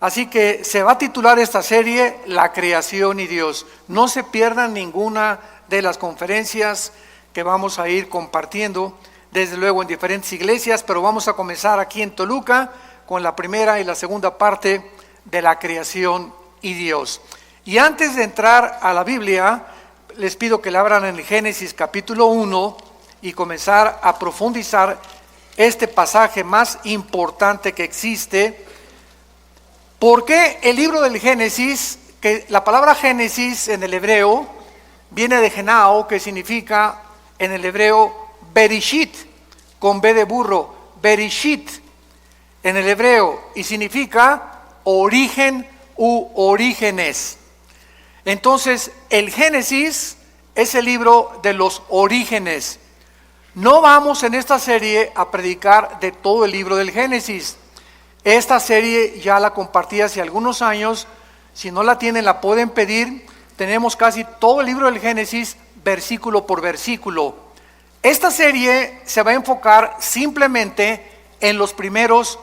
Así que se va a titular esta serie La creación y Dios. No se pierdan ninguna de las conferencias que vamos a ir compartiendo, desde luego en diferentes iglesias, pero vamos a comenzar aquí en Toluca con la primera y la segunda parte de la creación y Dios. Y antes de entrar a la Biblia, les pido que la abran en el Génesis capítulo 1 y comenzar a profundizar este pasaje más importante que existe. ¿Por qué el libro del Génesis? Que la palabra Génesis en el hebreo viene de Genao, que significa en el hebreo Bereshit, con B de burro, Bereshit en el hebreo, y significa origen u orígenes. Entonces el Génesis es el libro de los orígenes. No vamos en esta serie a predicar de todo el libro del Génesis. Esta serie ya la compartí hace algunos años. Si no la tienen, la pueden pedir. Tenemos casi todo el libro del Génesis, versículo por versículo. Esta serie se va a enfocar simplemente en los primeros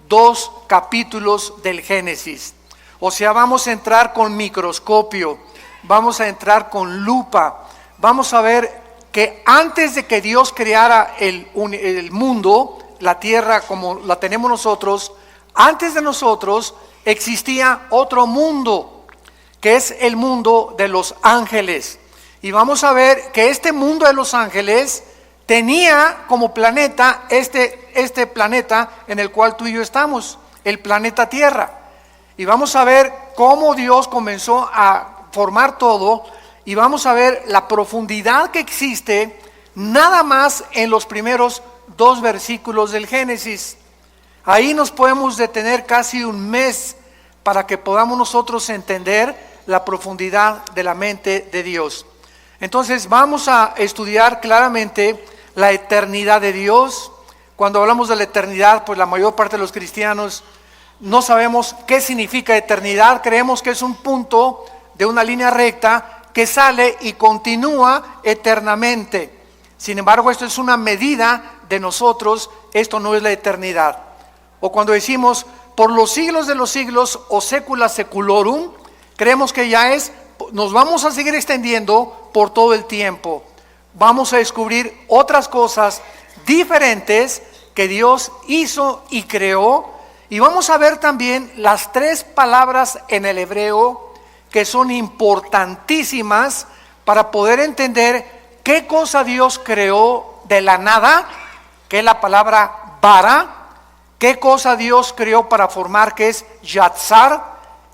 2 capítulos del Génesis. O sea, vamos a entrar con microscopio, vamos a entrar con lupa. Vamos a ver que antes de que Dios creara el mundo, la tierra como la tenemos nosotros, antes de nosotros existía otro mundo, que es el mundo de los ángeles. Y vamos a ver que este mundo de los ángeles tenía como planeta este planeta en el cual tú y yo estamos, el planeta Tierra. Y vamos a ver cómo Dios comenzó a formar todo, y vamos a ver la profundidad que existe nada más en los primeros 2 versículos del Génesis. Ahí nos podemos detener casi un mes para que podamos nosotros entender la profundidad de la mente de Dios. Entonces vamos a estudiar claramente la eternidad de Dios. Cuando hablamos de la eternidad, pues la mayor parte de los cristianos no sabemos qué significa eternidad. Creemos que es un punto de una línea recta que sale y continúa eternamente. Sin embargo, esto es una medida de nosotros, esto no es la eternidad. O cuando decimos por los siglos de los siglos o secula seculorum, creemos que ya nos vamos a seguir extendiendo por todo el tiempo. Vamos a descubrir otras cosas diferentes que Dios hizo y creó, y vamos a ver también las 3 palabras en el hebreo que son importantísimas para poder entender qué cosa Dios creó de la nada, que es la palabra bara. ¿Qué cosa Dios creó para formar, que es yatzar?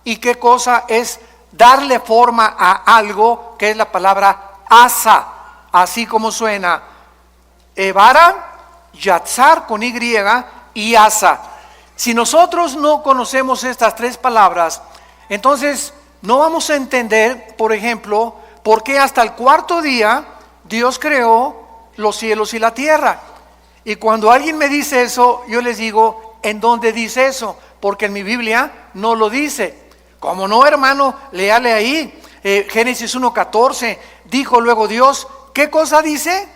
¿Y qué cosa es darle forma a algo, que es la palabra asa? Así como suena, Ebara, yatzar con Y y asa. Si nosotros no conocemos estas 3 palabras, entonces no vamos a entender, por ejemplo, por qué hasta el 4.º día Dios creó los cielos y la tierra. Y cuando alguien me dice eso, yo les digo, ¿en dónde dice eso? Porque en mi Biblia no lo dice. ¿Cómo no, hermano? Léale ahí, Génesis 1.14, dijo luego Dios. ¿Qué cosa dice?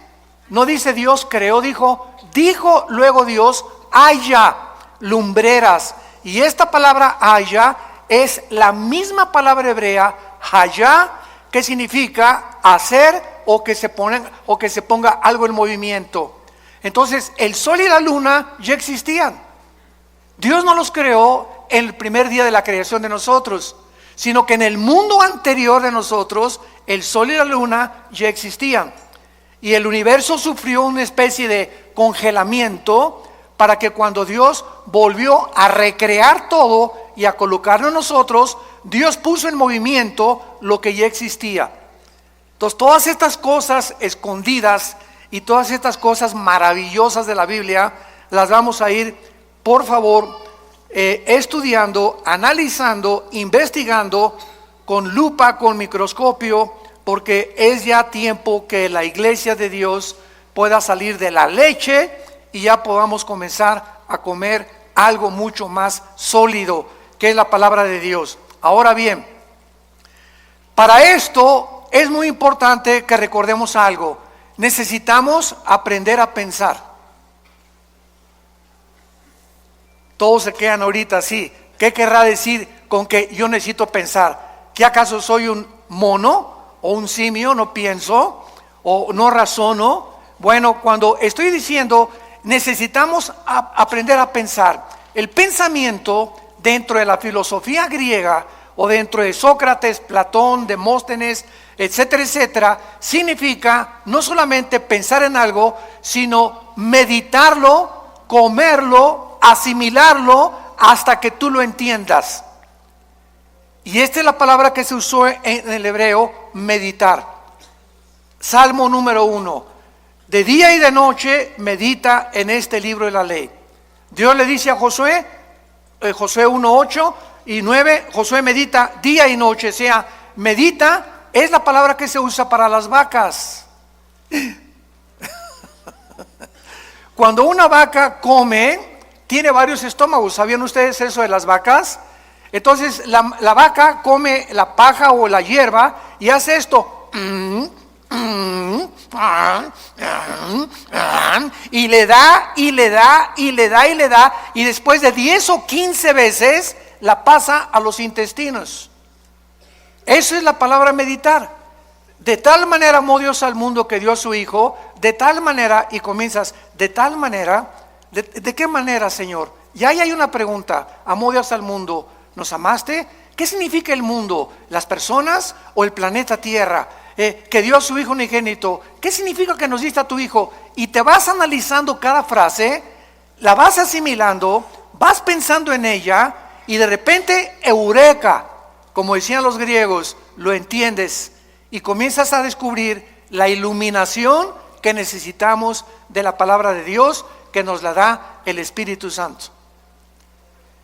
No dice Dios creó, dijo luego Dios, haya lumbreras. Y esta palabra haya es la misma palabra hebrea, haya, que significa hacer o que se ponga algo en movimiento. Entonces el sol y la luna ya existían. Dios no los creó en el primer día de la creación de nosotros, sino que en el mundo anterior de nosotros el sol y la luna ya existían. Y el universo sufrió una especie de congelamiento para que cuando Dios volvió a recrear todo y a colocarlo en nosotros, Dios puso en movimiento lo que ya existía. Entonces, todas estas cosas escondidas y todas estas cosas maravillosas de la Biblia las vamos a ir, por favor, estudiando, analizando, investigando con lupa, con microscopio, porque es ya tiempo que la iglesia de Dios pueda salir de la leche y ya podamos comenzar a comer algo mucho más sólido, que es la palabra de Dios. Ahora bien, para esto es muy importante que recordemos algo. Necesitamos aprender a pensar. Todos se quedan ahorita así. ¿Qué querrá decir con que yo necesito pensar? ¿Que acaso soy un mono o un simio? ¿No pienso o no razono? Bueno, cuando estoy diciendo necesitamos aprender a pensar, el pensamiento dentro de la filosofía griega o dentro de Sócrates, Platón, Demóstenes, etcétera, etcétera, significa no solamente pensar en algo, sino meditarlo, comerlo, asimilarlo hasta que tú lo entiendas. Y esta es la palabra que se usó en el hebreo, meditar. Salmo número 1. De día y de noche medita en este libro de la ley. Dios le dice a Josué, Josué 1, 8 y 9, Josué medita día y noche, o sea, medita es la palabra que se usa para las vacas. Cuando una vaca come, tiene varios estómagos. ¿Sabían ustedes eso de las vacas? Entonces la vaca come la paja o la hierba y hace esto. Y le da, y le da, y le da, y le da, y después de 10 o 15 veces la pasa a los intestinos. Eso es la palabra meditar. De tal manera amó Dios al mundo que dio a su Hijo, de tal manera, y comienzas, de tal manera, ¿de qué manera, Señor? Y ahí hay una pregunta, amó Dios al mundo, ¿nos amaste? ¿Qué significa el mundo? ¿Las personas o el planeta Tierra? Que dio a su Hijo unigénito, ¿qué significa que nos diste a tu Hijo? Y te vas analizando cada frase, la vas asimilando, vas pensando en ella, y de repente, eureka, como decían los griegos, lo entiendes y comienzas a descubrir la iluminación que necesitamos de la palabra de Dios, que nos la da el Espíritu Santo.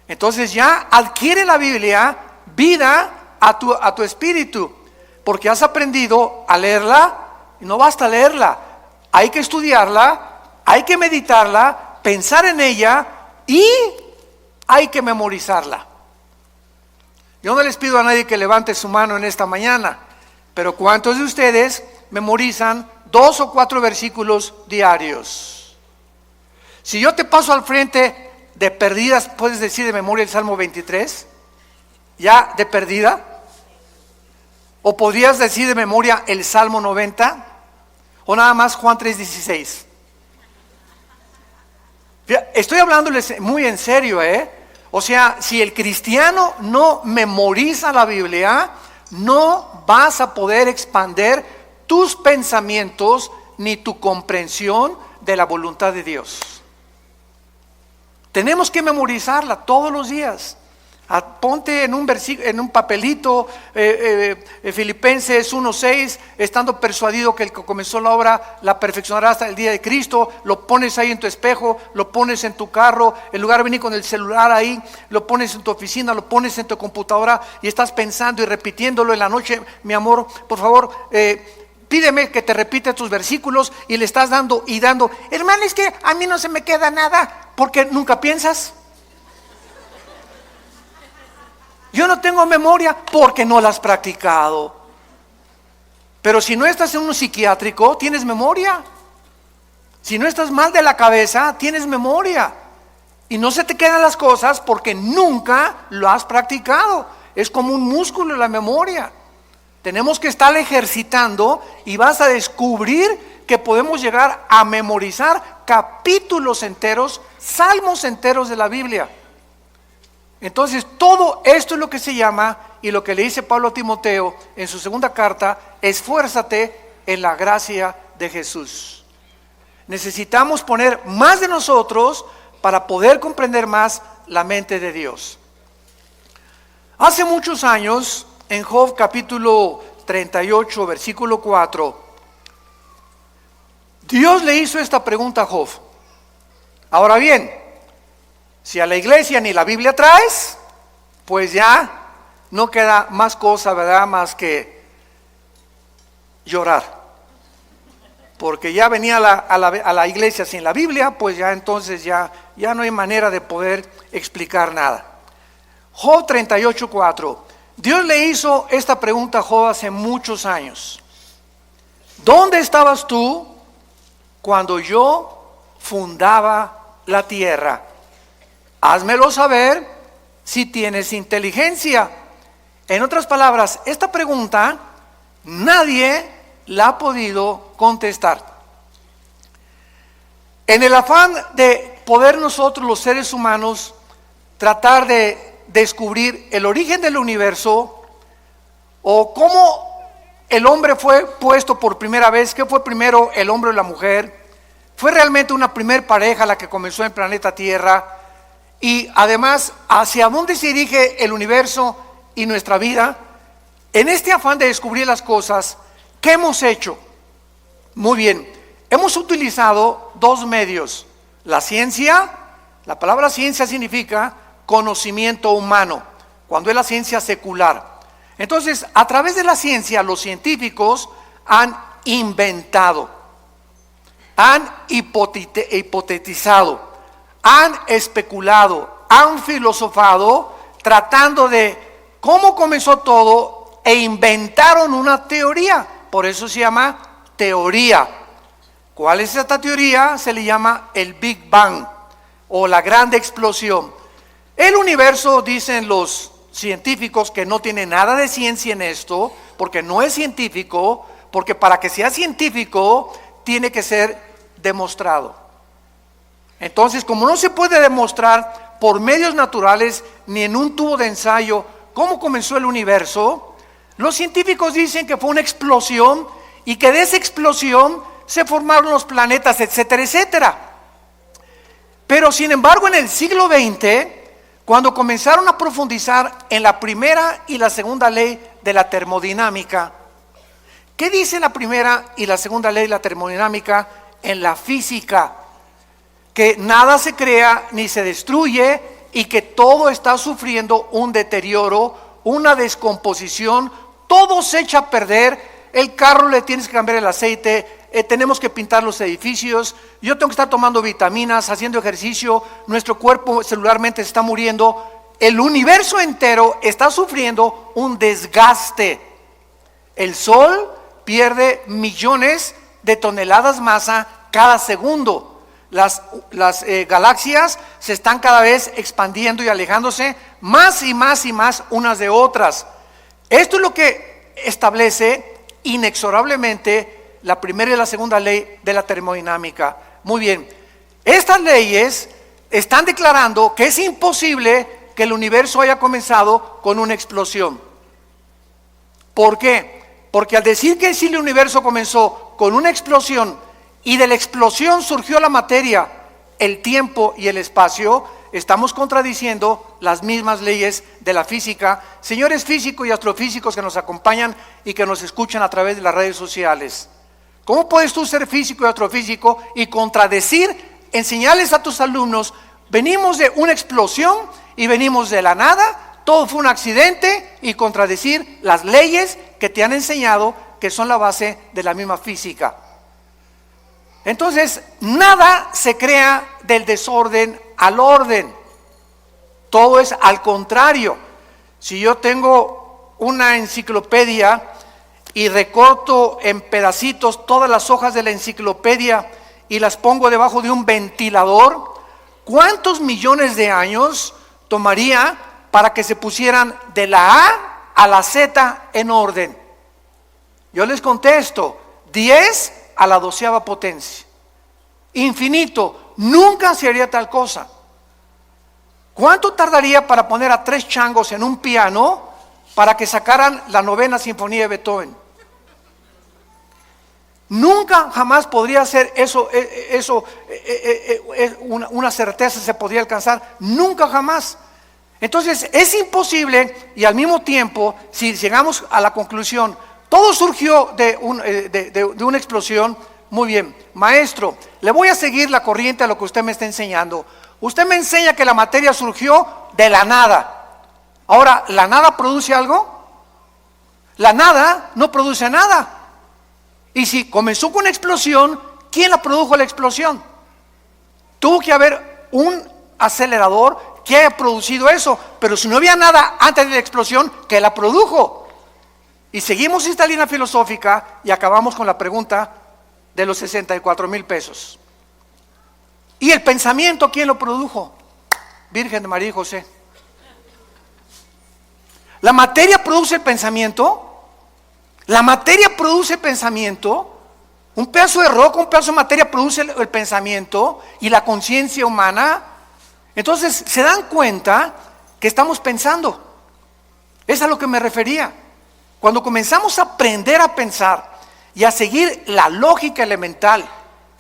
Entonces ya adquiere la Biblia vida a tu espíritu, porque has aprendido a leerla, y no basta leerla, hay que estudiarla, hay que meditarla, pensar en ella y hay que memorizarla. Yo no les pido a nadie que levante su mano en esta mañana, pero ¿cuántos de ustedes memorizan 2 o 4 versículos diarios? Si yo te paso al frente de perdidas, ¿puedes decir de memoria el Salmo 23? ¿Ya de perdida? ¿O podrías decir de memoria el Salmo 90? ¿O nada más Juan 3:16? Estoy hablándoles muy en serio, O sea, si el cristiano no memoriza la Biblia, no vas a poder expandir tus pensamientos ni tu comprensión de la voluntad de Dios. Tenemos que memorizarla todos los días. Ponte en un papelito, Filipenses 1:6, estando persuadido que el que comenzó la obra la perfeccionará hasta el día de Cristo. Lo pones ahí en tu espejo, lo pones en tu carro, en lugar de venir con el celular ahí, lo pones en tu oficina, lo pones en tu computadora y estás pensando y repitiéndolo en la noche. Mi amor, por favor, pídeme que te repita tus versículos, y le estás dando y dando. Hermano, es que a mí no se me queda nada, porque nunca piensas. Yo no tengo memoria porque no la has practicado. Pero si no estás en un psiquiátrico, tienes memoria. Si no estás mal de la cabeza, tienes memoria. Y no se te quedan las cosas porque nunca lo has practicado. Es como un músculo la memoria. Tenemos que estar ejercitando y vas a descubrir que podemos llegar a memorizar capítulos enteros, salmos enteros de la Biblia. Entonces todo esto es lo que se llama, y lo que le dice Pablo a Timoteo en su segunda carta: esfuérzate en la gracia de Jesús. Necesitamos poner más de nosotros para poder comprender más la mente de Dios. Hace muchos años, en Job capítulo 38, versículo 4, Dios le hizo esta pregunta a Job. Ahora bien, si a la iglesia ni la Biblia traes, pues ya no queda más cosa, ¿verdad?, más que llorar. Porque ya venía a la iglesia sin la Biblia, pues ya entonces ya no hay manera de poder explicar nada. Job 38, 4. Dios le hizo esta pregunta a Job hace muchos años. ¿Dónde estabas tú cuando yo fundaba la tierra? Házmelo saber si tienes inteligencia. En otras palabras, esta pregunta nadie la ha podido contestar. En el afán de poder nosotros, los seres humanos, tratar de descubrir el origen del universo o cómo el hombre fue puesto por primera vez, qué fue primero, el hombre o la mujer, fue realmente una primer pareja la que comenzó en el planeta Tierra, y además hacia dónde se dirige el universo y nuestra vida. En este afán de descubrir las cosas, ¿qué hemos hecho? Muy bien, hemos utilizado dos medios. La ciencia, la palabra ciencia significa conocimiento humano, cuando es la ciencia secular. Entonces, a través de la ciencia, los científicos han inventado, han hipotetizado, han especulado, han filosofado, tratando de cómo comenzó todo, e inventaron una teoría. Por eso se llama teoría. ¿Cuál es esta teoría? Se le llama el Big Bang o la gran explosión. El universo, dicen los científicos, que no tiene nada de ciencia en esto, porque no es científico, porque para que sea científico tiene que ser demostrado. Entonces, como no se puede demostrar por medios naturales ni en un tubo de ensayo cómo comenzó el universo, los científicos dicen que fue una explosión y que de esa explosión se formaron los planetas, etcétera, etcétera. Pero sin embargo, en el siglo XX, cuando comenzaron a profundizar en la primera y la segunda ley de la termodinámica, ¿qué dice la primera y la segunda ley de la termodinámica en la física? Que nada se crea ni se destruye y que todo está sufriendo un deterioro, una descomposición, todo se echa a perder. El carro le tienes que cambiar el aceite, tenemos que pintar los edificios, yo tengo que estar tomando vitaminas, haciendo ejercicio, nuestro cuerpo celularmente se está muriendo, el universo entero está sufriendo un desgaste. El Sol pierde millones de toneladas masa cada segundo. Las galaxias se están cada vez expandiendo y alejándose más y más y más unas de otras. Esto es lo que establece inexorablemente la primera y la segunda ley de la termodinámica. Muy bien, estas leyes están declarando que es imposible que el universo haya comenzado con una explosión. ¿Por qué? Porque al decir que sí, el universo comenzó con una explosión y de la explosión surgió la materia, el tiempo y el espacio, estamos contradiciendo las mismas leyes de la física. Señores físicos y astrofísicos que nos acompañan y que nos escuchan a través de las redes sociales, ¿cómo puedes tú ser físico y astrofísico y contradecir, enseñarles a tus alumnos, venimos de una explosión y venimos de la nada, todo fue un accidente, y contradecir las leyes que te han enseñado, que son la base de la misma física? Entonces, nada se crea del desorden al orden. Todo es al contrario. Si yo tengo una enciclopedia y recorto en pedacitos todas las hojas de la enciclopedia y las pongo debajo de un ventilador, ¿cuántos millones de años tomaría para que se pusieran de la A a la Z en orden? Yo les contesto, 10 a la 12ª potencia. Infinito, nunca se haría tal cosa. ¿Cuánto tardaría para poner a 3 changos en un piano para que sacaran la 9ª sinfonía de Beethoven? Nunca jamás podría ser eso, una certeza se podría alcanzar, nunca jamás. Entonces es imposible, y al mismo tiempo, si llegamos a la conclusión, Todo surgió de una explosión. Muy bien, maestro, le voy a seguir la corriente a lo que usted me está enseñando. Usted me enseña que la materia surgió de la nada. Ahora, ¿la nada produce algo? La nada no produce nada. Y si comenzó con una explosión, ¿quién la produjo la explosión? Tuvo que haber un acelerador que haya producido eso. Pero si no había nada antes de la explosión, ¿qué la produjo? Y seguimos esta línea filosófica y acabamos con la pregunta de los 64,000 pesos. ¿Y el pensamiento quién lo produjo? Virgen de María y José. ¿La materia produce el pensamiento? ¿La materia produce pensamiento? Un pedazo de roca, un pedazo de materia produce el pensamiento y la conciencia humana. Entonces, ¿se dan cuenta que estamos pensando? Es a lo que me refería. Cuando comenzamos a aprender a pensar y a seguir la lógica elemental,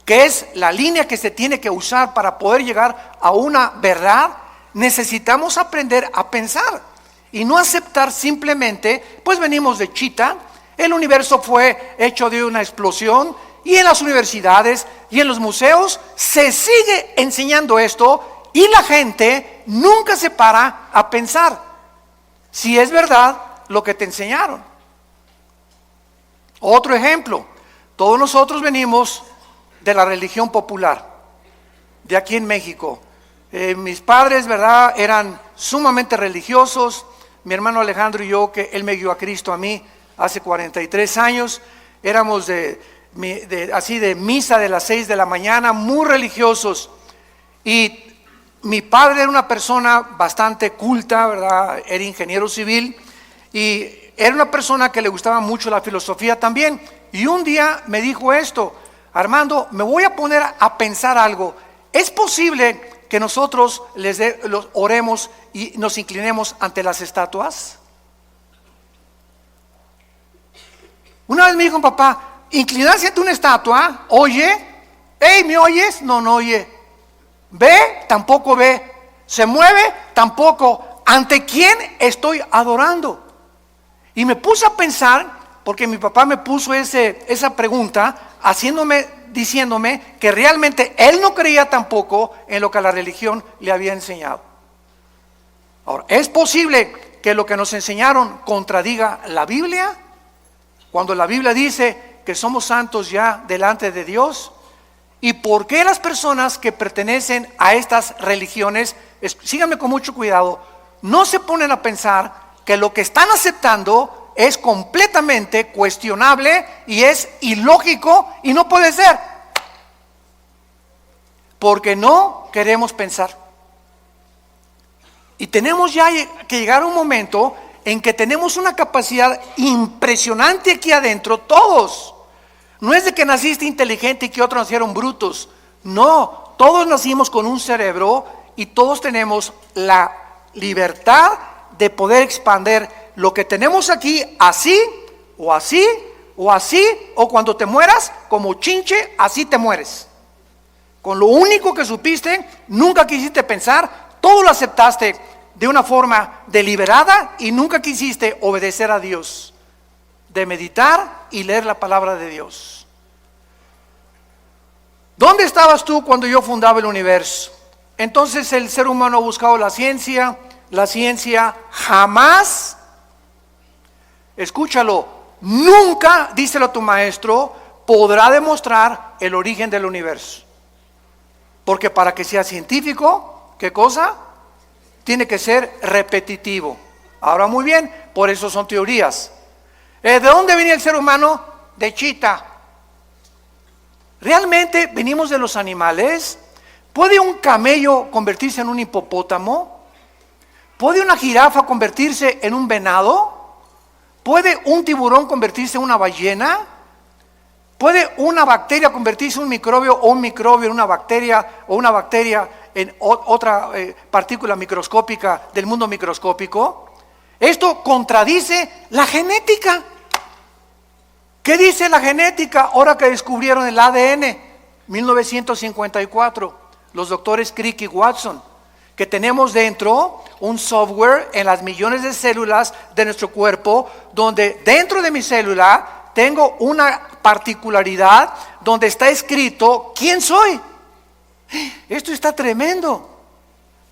que es la línea que se tiene que usar para poder llegar a una verdad, necesitamos aprender a pensar y no aceptar simplemente, pues venimos de Chita, el universo fue hecho de una explosión, y en las universidades y en los museos se sigue enseñando esto y la gente nunca se para a pensar si es verdad lo que te enseñaron. Otro ejemplo, todos nosotros venimos de la religión popular, de aquí en México. Mis padres, ¿verdad?, eran sumamente religiosos. Mi hermano Alejandro y yo, que él me guió a Cristo a mí hace 43 años, éramos así de misa de las 6 de la mañana, muy religiosos. Y mi padre era una persona bastante culta, ¿verdad?, era ingeniero civil y era una persona que le gustaba mucho la filosofía también. Y un día me dijo esto: Armando, me voy a poner a pensar algo. ¿Es posible que nosotros los oremos y nos inclinemos ante las estatuas? Una vez me dijo: papá, inclinarse ante una estatua, oye, hey, ¿me oyes? No, no oye. ¿Ve? Tampoco ve. ¿Se mueve? Tampoco. ¿Ante quién estoy adorando? Y me puse a pensar, porque mi papá me puso esa pregunta, diciéndome que realmente él no creía tampoco en lo que la religión le había enseñado. Ahora, ¿es posible que lo que nos enseñaron contradiga la Biblia? Cuando la Biblia dice que somos santos ya delante de Dios. ¿Y por qué las personas que pertenecen a estas religiones, síganme con mucho cuidado, no se ponen a pensar que lo que están aceptando es completamente cuestionable y es ilógico y no puede ser? Porque no queremos pensar. Y tenemos ya que llegar a un momento en que tenemos una capacidad impresionante aquí adentro, todos. No es de que naciste inteligente y que otros nacieron brutos. No, todos nacimos con un cerebro y todos tenemos la libertad de poder expandir lo que tenemos aquí, así, o así, o así, o cuando te mueras, como chinche, así te mueres. Con lo único que supiste, nunca quisiste pensar, todo lo aceptaste de una forma deliberada y nunca quisiste obedecer a Dios, de meditar y leer la palabra de Dios. ¿Dónde estabas tú cuando yo fundaba el universo? Entonces el ser humano ha buscado la ciencia jamás, escúchalo, nunca, díselo a tu maestro, podrá demostrar el origen del universo. Porque para que sea científico, ¿qué cosa? Tiene que ser repetitivo. Ahora, muy bien, por eso son teorías. ¿De dónde venía el ser humano? De Chita. ¿Realmente venimos de los animales? ¿Puede un camello convertirse en un hipopótamo? ¿Puede una jirafa convertirse en un venado? ¿Puede un tiburón convertirse en una ballena? ¿Puede una bacteria convertirse en un microbio o un microbio en una bacteria o una bacteria en otra partícula microscópica del mundo microscópico? Esto contradice la genética. ¿Qué dice la genética ahora que descubrieron el ADN? 1954, los doctores Crick y Watson. que tenemos dentro un software en las millones de células de nuestro cuerpo, donde dentro de mi célula tengo una particularidad donde está escrito quién soy. Esto está tremendo.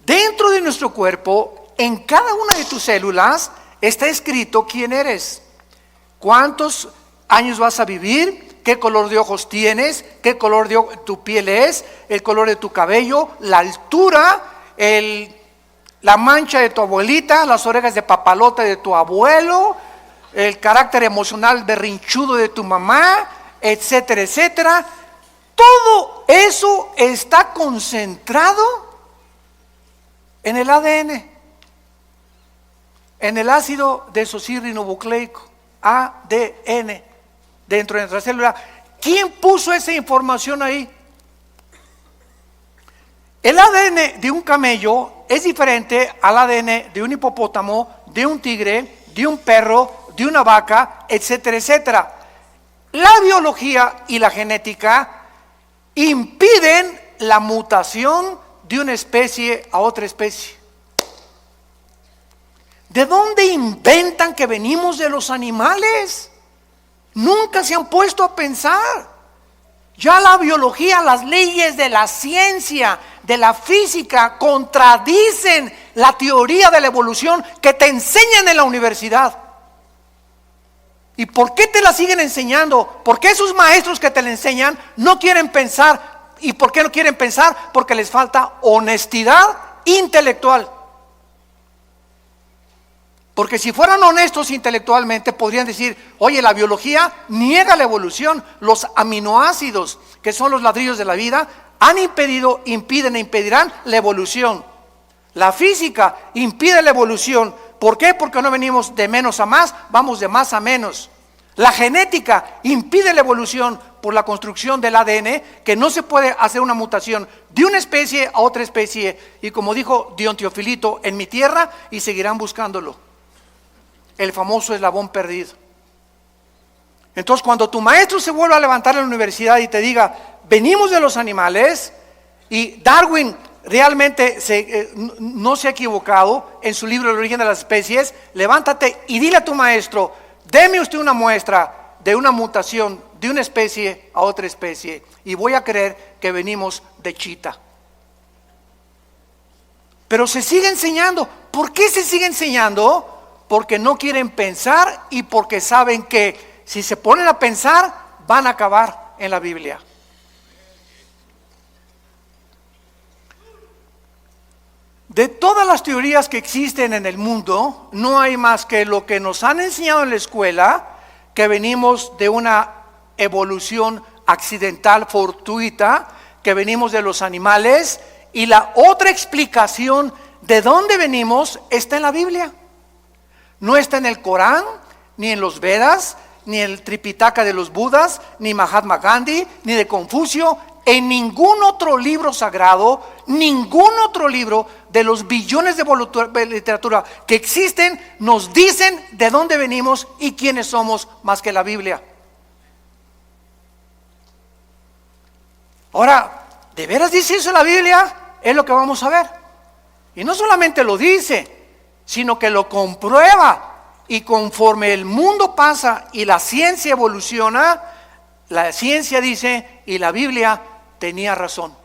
Dentro de nuestro cuerpo, en cada una de tus células, está escrito quién eres, cuántos años vas a vivir, qué color de ojos tienes, qué color de tu piel es, el color de tu cabello, la altura, la mancha de tu abuelita, las orejas de papalote de tu abuelo, el carácter emocional berrinchudo de tu mamá, etcétera, etcétera. Todo eso está concentrado en el ADN, en el ácido desoxirribonucleico, ADN, dentro de nuestra célula. ¿Quién puso esa información ahí? El ADN de un camello es diferente al ADN de un hipopótamo, de un tigre, de un perro, de una vaca, etcétera, etcétera. La biología y la genética impiden la mutación de una especie a otra especie. ¿De dónde inventan que venimos de los animales? Nunca se han puesto a pensar. Ya la biología, las leyes de la ciencia, de la física, contradicen la teoría de la evolución que te enseñan en la universidad. ¿Y por qué te la siguen enseñando? ¿Por qué esos maestros que te la enseñan no quieren pensar? ¿Y por qué no quieren pensar? Porque les falta honestidad intelectual. Porque si fueran honestos intelectualmente podrían decir, oye, la biología niega la evolución. Los aminoácidos, que son los ladrillos de la vida, han impedido, impiden e impedirán la evolución. La física impide la evolución. ¿Por qué? Porque no venimos de menos a más, vamos de más a menos. La genética impide la evolución por la construcción del ADN, que no se puede hacer una mutación de una especie a otra especie. Y como dijo Dion Teofilito, en mi tierra, y seguirán buscándolo. El famoso eslabón perdido. Entonces, cuando tu maestro se vuelva a levantar en la universidad y te diga, venimos de los animales, y Darwin realmente no se ha equivocado en su libro El origen de las especies, levántate y dile a tu maestro, deme usted una muestra de una mutación de una especie a otra especie, y voy a creer que venimos de chita. Pero se sigue enseñando. ¿Por qué se sigue enseñando? Porque no quieren pensar y porque saben que si se ponen a pensar van a acabar en la Biblia. De todas las teorías que existen en el mundo, no hay más que lo que nos han enseñado en la escuela, que venimos de una evolución accidental, fortuita, que venimos de los animales, y la otra explicación de dónde venimos está en la Biblia. No está en el Corán, ni en los Vedas, ni en el Tripitaka de los Budas, ni Mahatma Gandhi, ni de Confucio, en ningún otro libro sagrado, ningún otro libro de los billones de literatura que existen nos dicen de dónde venimos y quiénes somos más que la Biblia. Ahora, ¿de veras dice eso la Biblia? Es lo que vamos a ver. Y no solamente lo dice, sino que lo comprueba. Y conforme el mundo pasa y la ciencia evoluciona, la ciencia dice, y la Biblia tenía razón.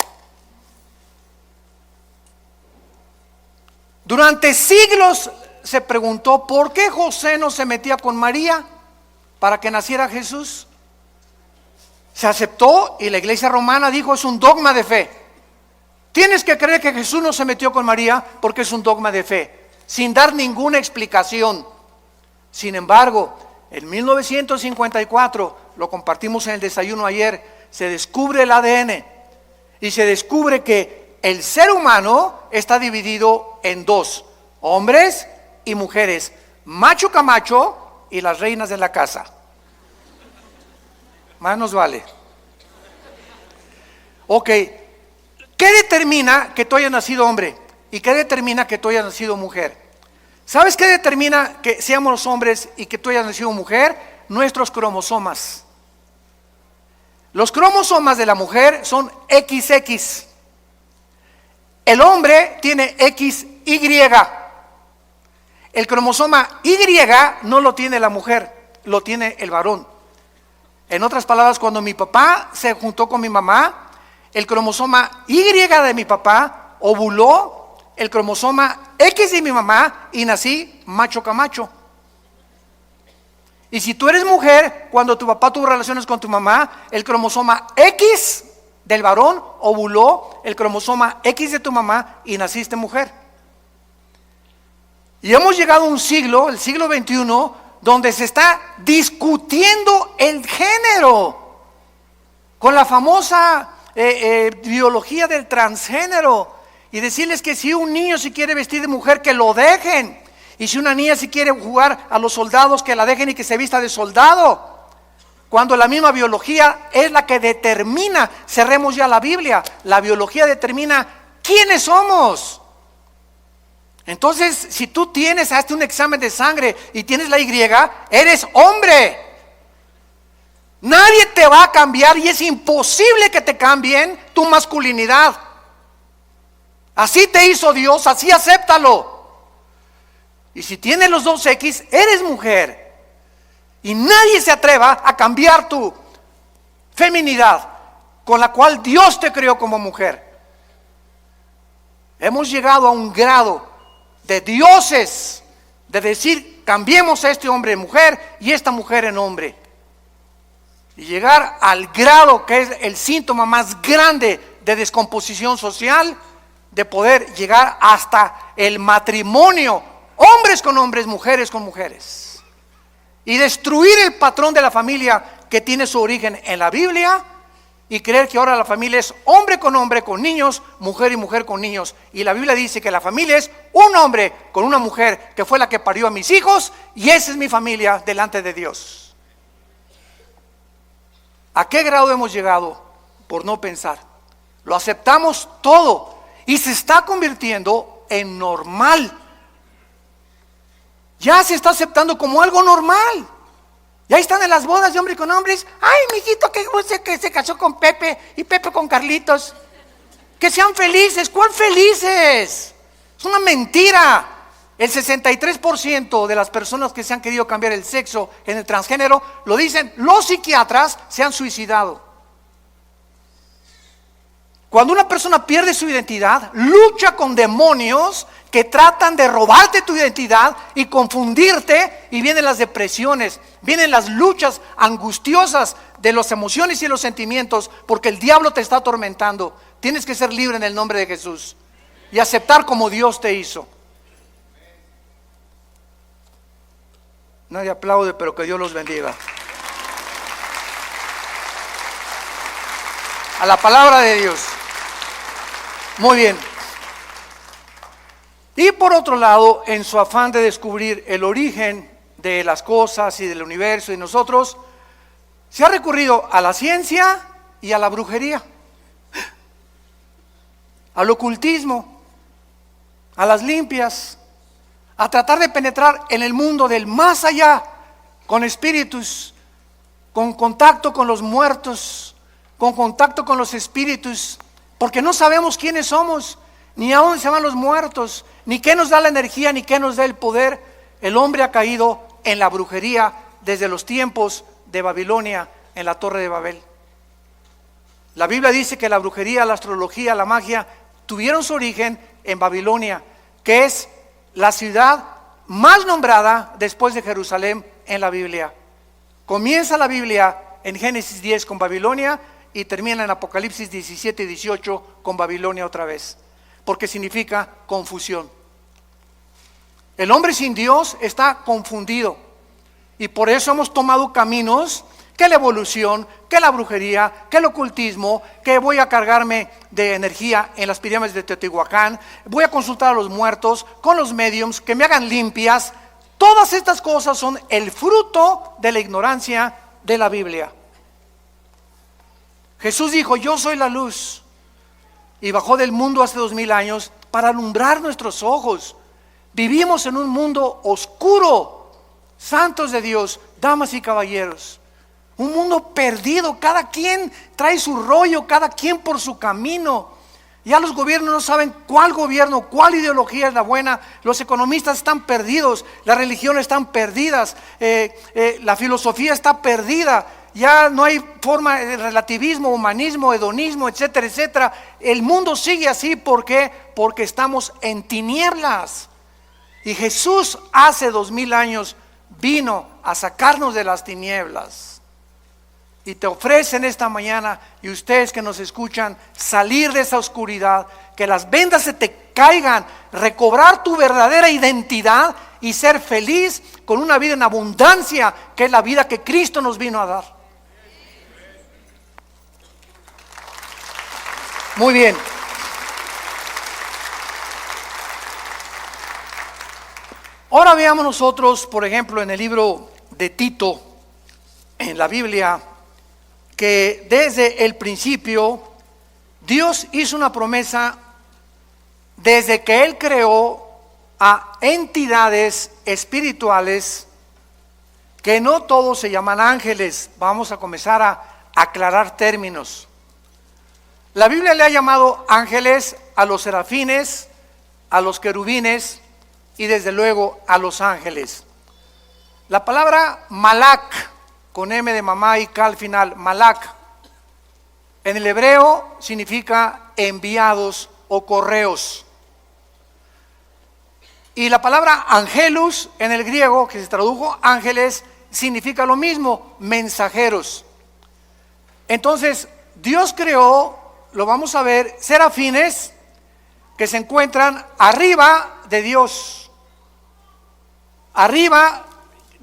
Durante siglos se preguntó por qué José no se metía con María para que naciera Jesús. Se aceptó y la iglesia romana dijo, es un dogma de fe. Tienes que creer que Jesús no se metió con María porque es un dogma de fe, sin dar ninguna explicación. Sin embargo, en 1954, lo compartimos en el desayuno ayer, se descubre el ADN y se descubre que el ser humano está dividido en dos, hombres y mujeres, macho camacho y las reinas de la casa. Más nos vale. Ok, ¿qué determina que tú hayas nacido hombre? ¿Y qué determina que tú hayas nacido mujer? ¿Sabes qué determina que seamos los hombres y que tú hayas nacido mujer? Nuestros cromosomas. Los cromosomas de la mujer son XX. El hombre tiene XY. El cromosoma Y no lo tiene la mujer, lo tiene el varón. En otras palabras, cuando mi papá se juntó con mi mamá, el cromosoma Y de mi papá ovuló el cromosoma X de mi mamá y nací macho camacho. Y si tú eres mujer, cuando tu papá tuvo relaciones con tu mamá, el cromosoma X del varón ovuló el cromosoma X de tu mamá y naciste mujer. Y hemos llegado a un siglo, el siglo XXI, donde se está discutiendo el género con la famosa biología del transgénero, y decirles que si un niño se quiere vestir de mujer, que lo dejen, y si una niña se quiere jugar a los soldados, que la dejen y que se vista de soldado, cuando la misma biología es la que determina. Cerremos ya la Biblia, la biología determina quiénes somos. Entonces, si tú hazte un examen de sangre y tienes la Y, eres hombre. Nadie te va a cambiar y es imposible que te cambien tu masculinidad. Así te hizo Dios, así acéptalo. Y si tienes los dos X, eres mujer. Y nadie se atreva a cambiar tu feminidad con la cual Dios te creó como mujer. Hemos llegado a un grado de dioses, de decir, cambiemos a este hombre en mujer y esta mujer en hombre. Y llegar al grado que es el síntoma más grande de descomposición social, de poder llegar hasta el matrimonio, hombres con hombres, mujeres con mujeres. Y destruir el patrón de la familia que tiene su origen en la Biblia, y creer que ahora la familia es hombre, con niños, mujer y mujer con niños. Y la Biblia dice que la familia es un hombre con una mujer que fue la que parió a mis hijos, y esa es mi familia delante de Dios. ¿A qué grado hemos llegado por no pensar? Lo aceptamos todo y se está convirtiendo en normal. Ya se está aceptando como algo normal. Y ahí están en las bodas de hombres con hombres. Ay, mijito, que se casó con Pepe y Pepe con Carlitos. Que sean felices. ¿Cuál felices? Es una mentira. El 63% de las personas que se han querido cambiar el sexo en el transgénero, lo dicen los psiquiatras, se han suicidado. Cuando una persona pierde su identidad, lucha con demonios que tratan de robarte tu identidad y confundirte, y vienen las depresiones, vienen las luchas angustiosas de las emociones y los sentimientos, porque el diablo te está atormentando. Tienes que ser libre en el nombre de Jesús y aceptar como Dios te hizo. Nadie aplaude, pero que Dios los bendiga. A la palabra de Dios. Muy bien. Y por otro lado, en su afán de descubrir el origen de las cosas y del universo y nosotros, se ha recurrido a la ciencia y a la brujería, al ocultismo, a las limpias, a tratar de penetrar en el mundo del más allá, con espíritus, con contacto con los muertos, con contacto con los espíritus, porque no sabemos quiénes somos, ni a dónde se van los muertos, ni qué nos da la energía, ni qué nos da el poder. El hombre ha caído en la brujería desde los tiempos de Babilonia, en la Torre de Babel. La Biblia dice que la brujería, la astrología, la magia tuvieron su origen en Babilonia, que es la ciudad más nombrada después de Jerusalén en la Biblia. Comienza la Biblia en Génesis 10 con Babilonia y termina en Apocalipsis 17 y 18 con Babilonia otra vez, porque significa confusión. El hombre sin Dios está confundido, y por eso hemos tomado caminos que la evolución, que la brujería, que el ocultismo, que voy a cargarme de energía en las pirámides de Teotihuacán, voy a consultar a los muertos, con los mediums, que me hagan limpias. Todas estas cosas son el fruto de la ignorancia de la Biblia. Jesús dijo: yo soy la luz, y bajó del mundo hace 2000 años para alumbrar nuestros ojos. Vivimos en un mundo oscuro, santos de Dios, damas y caballeros, un mundo perdido. Cada quien trae su rollo, cada quien por su camino. Ya los gobiernos no saben cuál gobierno, cuál ideología es la buena. Los economistas están perdidos, las religiones están perdidas, la filosofía está perdida. Ya no hay forma de relativismo, humanismo, hedonismo, etcétera, etcétera. El mundo sigue así, ¿por qué? Porque estamos en tinieblas. Y Jesús hace 2000 años vino a sacarnos de las tinieblas. Y te ofrecen esta mañana, y ustedes que nos escuchan, salir de esa oscuridad, que las vendas se te caigan, recobrar tu verdadera identidad y ser feliz con una vida en abundancia, que es la vida que Cristo nos vino a dar. Muy bien. Ahora veamos nosotros, por ejemplo, en el libro de Tito, en la Biblia, que desde el principio Dios hizo una promesa desde que Él creó a entidades espirituales que no todos se llaman ángeles. Vamos a comenzar a aclarar términos. La Biblia le ha llamado ángeles a los serafines, a los querubines y desde luego a los ángeles. La palabra malak, con M de mamá y K al final, malak, en el hebreo significa enviados o correos. Y la palabra angelus en el griego, que se tradujo ángeles, significa lo mismo, mensajeros. Entonces, Dios creó, lo vamos a ver, serafines que se encuentran arriba de Dios. Arriba,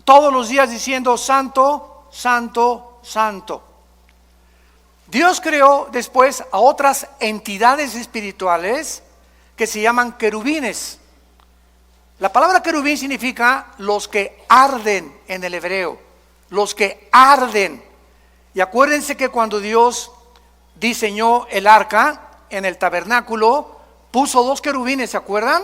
todos los días diciendo santo, santo, santo. Dios creó después a otras entidades espirituales que se llaman querubines. La palabra querubín significa los que arden en el hebreo, los que arden. Y acuérdense que cuando Dios diseñó el arca en el tabernáculo, puso 2 querubines, ¿se acuerdan?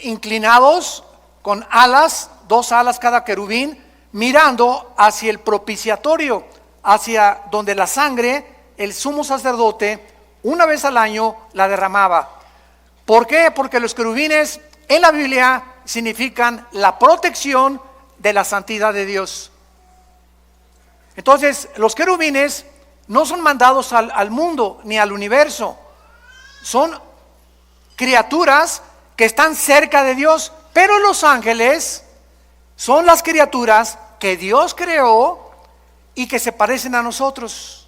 Inclinados con alas, 2 alas cada querubín, mirando hacia el propiciatorio, hacia donde la sangre, el sumo sacerdote, una vez al año la derramaba. ¿Por qué? Porque los querubines en la Biblia significan la protección de la santidad de Dios. Entonces, los querubines no son mandados al mundo ni al universo. Son criaturas que están cerca de Dios, pero los ángeles son las criaturas que Dios creó y que se parecen a nosotros.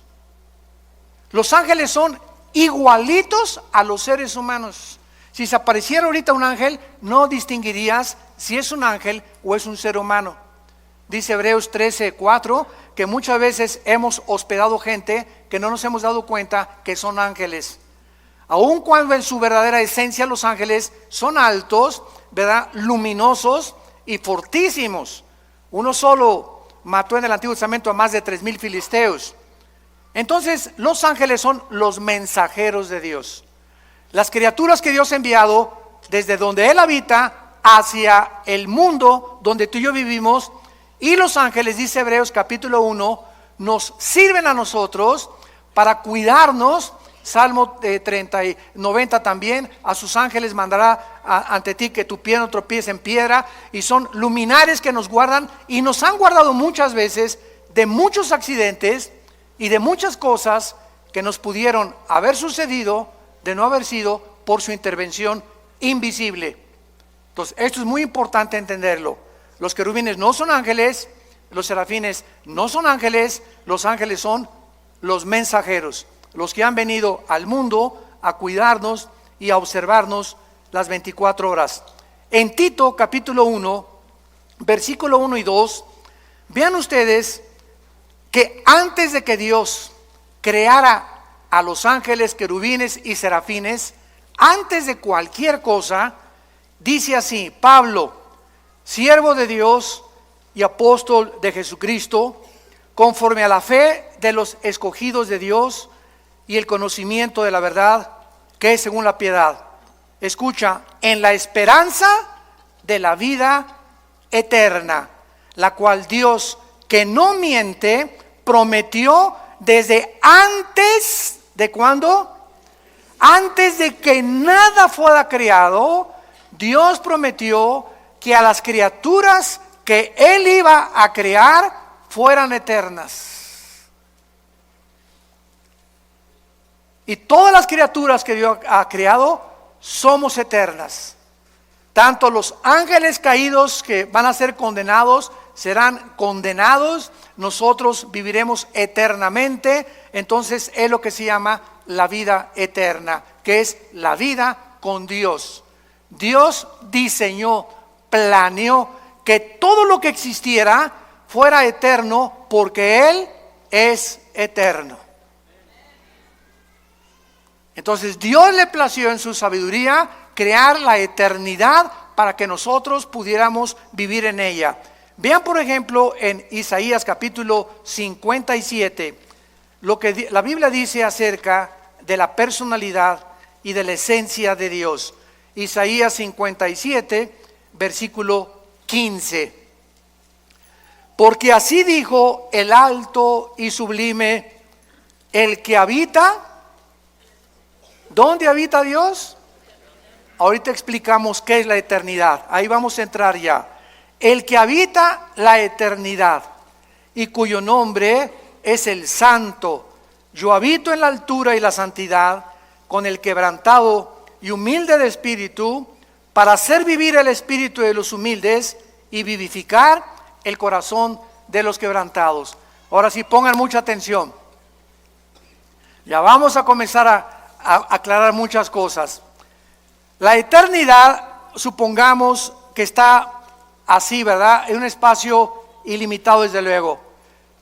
Los ángeles son igualitos a los seres humanos. Si se apareciera ahorita un ángel, no distinguirías si es un ángel o es un ser humano. Dice Hebreos 13:4 que muchas veces hemos hospedado gente que no nos hemos dado cuenta que son ángeles. Aun cuando en su verdadera esencia los ángeles son altos, ¿verdad?, luminosos y fortísimos. Uno solo mató en el Antiguo Testamento a más de 3000 filisteos. Entonces, los ángeles son los mensajeros de Dios. Las criaturas que Dios ha enviado desde donde Él habita hacia el mundo donde tú y yo vivimos. Y los ángeles, dice Hebreos capítulo 1, nos sirven a nosotros para cuidarnos. Salmo 90 también, a sus ángeles mandará ante ti que tu pie no tropiece en piedra. Y son luminares que nos guardan y nos han guardado muchas veces de muchos accidentes y de muchas cosas que nos pudieron haber sucedido de no haber sido por su intervención invisible. Entonces, esto es muy importante entenderlo. Los querubines no son ángeles, los serafines no son ángeles, los ángeles son los mensajeros, los que han venido al mundo a cuidarnos y a observarnos las 24 horas. En Tito capítulo 1, versículo 1 y 2, vean ustedes que antes de que Dios creara a los ángeles, querubines y serafines, antes de cualquier cosa, dice así: Pablo, siervo de Dios y apóstol de Jesucristo, conforme a la fe de los escogidos de Dios y el conocimiento de la verdad, que es según la piedad. Escucha, en la esperanza de la vida eterna, la cual Dios, que no miente, prometió desde antes de ¿cuándo? Antes de que nada fuera creado, Dios prometió que a las criaturas que Él iba a crear fueran eternas. Y todas las criaturas que Dios ha creado somos eternas. Tanto los ángeles caídos que van a ser condenados serán condenados, nosotros viviremos eternamente. Entonces es lo que se llama la vida eterna, que es la vida con Dios. Dios diseñó, planeó que todo lo que existiera fuera eterno porque Él es eterno. Entonces Dios le plació en su sabiduría crear la eternidad para que nosotros pudiéramos vivir en ella. Vean por ejemplo en Isaías capítulo 57 lo que la Biblia dice acerca de la personalidad y de la esencia de Dios. Isaías 57 versículo 15. Porque así dijo el alto y sublime, el que habita. ¿Dónde habita Dios? Ahorita explicamos qué es la eternidad. Ahí vamos a entrar ya. El que habita la eternidad y cuyo nombre es el Santo. Yo habito en la altura y la santidad con el quebrantado y humilde de espíritu, para hacer vivir el espíritu de los humildes y vivificar el corazón de los quebrantados. Ahora sí, pongan mucha atención. Ya vamos a comenzar a aclarar muchas cosas. La eternidad, supongamos que está así, ¿verdad? En un espacio ilimitado, desde luego.